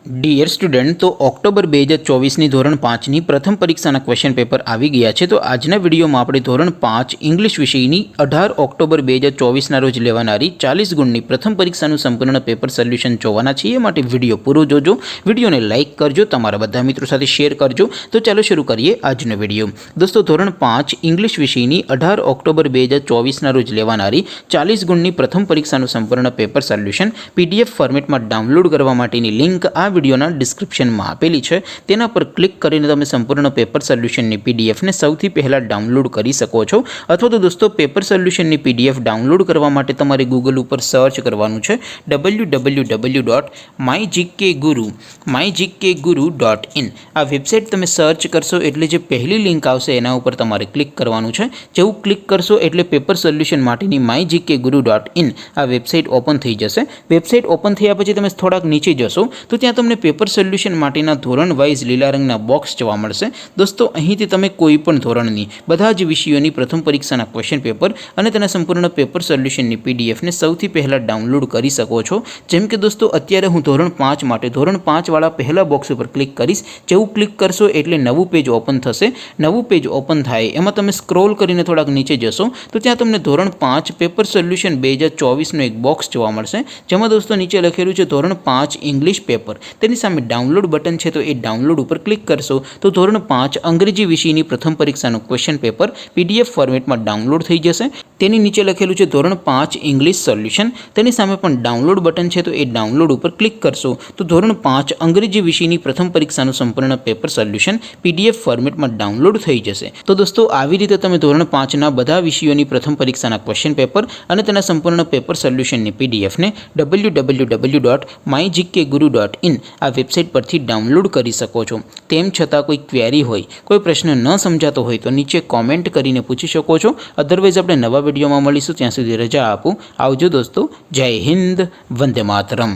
Dear student, તો October 2024ની ધોરણ 5ની પ્રથમ પરીક્ષાના ક્વેશ્ચન પેપર આવી ગયા છે। તો આજના વિડીયોમાં આપણે ધોરણ 5 ઇંગ્લિશ વિષયની 18 ઓક્ટોબર 2024ના રોજ લેવાનારી 40 ગુણની પ્રથમ પરીક્ષાનું સંપૂર્ણ પેપર સોલ્યુશન જોવાના છીએ। માટે વિડીયો પૂરો જોજો, વિડીયોને લાઇક કરજો, તમારા બધા મિત્રો સાથે શેર કરજો। તો ચાલો શરૂ કરીએ આજનો વિડીયો। દોસ્તો, ધોરણ 5 ઇંગ્લિશ વિષયની 18 ઓક્ટોબર 2024ના રોજ લેવાનારી 40 ગુણની પ્રથમ પરીક્ષાનું સંપૂર્ણ પેપર સોલ્યુશન પીડીએફ ફોર્મેટમાં ડાઉનલોડ કરવા માટેની લિંક આ વિડીયોના ડિસ્ક્રિપ્શનમાં આપેલી છે। તેના પર ક્લિક કરીને તમે સંપૂર્ણ પેપર સોલ્યુશનની પીડીએફને સૌથી પહેલાં ડાઉનલોડ કરી શકો છો। અથવા તો દોસ્તો, પેપર સોલ્યુશનની પીડીએફ ડાઉનલોડ કરવા માટે તમારે ગૂગલ ઉપર સર્ચ કરવાનું છે www.mygkguru.in। આ વેબસાઇટ તમે સર્ચ કરશો એટલે જે પહેલી લિંક આવશે એના ઉપર તમારે ક્લિક કરવાનું છે। જેવું ક્લિક કરશો એટલે પેપર સોલ્યુશન માટેની mygkguru.in આ વેબસાઇટ ઓપન થઈ જશે। વેબસાઇટ ઓપન થયા પછી તમે થોડાક નીચે જશો તો ત્યાં તમને પેપર સોલ્યુશન માટેના ધોરણ વાઇઝ લીલા રંગના બોક્સ જોવા મળશે। દોસ્તો, અહીંથી તમે કોઈ પણ ધોરણની બધા જ વિષયોની પ્રથમ પરીક્ષાના ક્વેશ્ચન પેપર અને તેના સંપૂર્ણ પેપર સોલ્યુશનની પીડીએફને સૌથી પહેલાં ડાઉનલોડ કરી શકો છો। જેમ કે દોસ્તો, અત્યારે હું ધોરણ 5 માટે ધોરણ 5 વાળા પહેલા બોક્સ ઉપર ક્લિક કરીશ। જેવું ક્લિક કરશો એટલે નવું પેજ ઓપન થશે। નવું પેજ ઓપન થાય એમાં તમે સ્ક્રોલ કરીને થોડાક નીચે જશો તો ત્યાં તમને ધોરણ 5 પેપર સોલ્યુશન 2024નું એક બોક્સ જોવા મળશે। જેમાં દોસ્તો નીચે લખેલું છે ધોરણ 5 ઇંગ્લિશ પેપર। તેની સામે ડાઉનલોડ બટન છે, તો એ ડાઉનલોડ ઉપર ક્લિક કરશો તો ધોરણ 5 અંગ્રેજી વિષયની પ્રથમ પરીક્ષાનું ક્વેશ્ચન પેપર પીડીએફ ફોર્મેટમાં ડાઉનલોડ થઈ જશે। તેની નીચે લખેલું છે ધોરણ 5 ઇંગ્લિશ સોલ્યુશન। તેની સામે પણ ડાઉનલોડ બટન છે, તો એ ડાઉનલોડ ઉપર ક્લિક કરશો તો ધોરણ 5 અંગ્રેજી વિષયની પ્રથમ પરીક્ષાનું સંપૂર્ણ પેપર સોલ્યુશન પીડીએફ ફોર્મેટમાં ડાઉનલોડ થઈ જશે। તો દોસ્તો, આવી રીતે તમે ધોરણ 5ના બધા વિષયોની પ્રથમ પરીક્ષાના ક્વેશ્ચન પેપર અને તેના સંપૂર્ણ પેપર સોલ્યુશનની પીડીએફને www.mygkguru.in આ વેબસાઇટ પરથી ડાઉનલોડ કરી શકો છો। તેમ છતાં કોઈ ક્વેરી હોય, કોઈ પ્રશ્ન ન સમજાતો હોય તો નીચે કોમેન્ટ કરીને પૂછી શકો છો। અધરવાઇઝ આપણે નવા વિડીયોમાં મળીશું, ત્યાં સુધી રજા આપો। આવજો દોસ્તો, જય હિન્દ, વંદે માતરમ।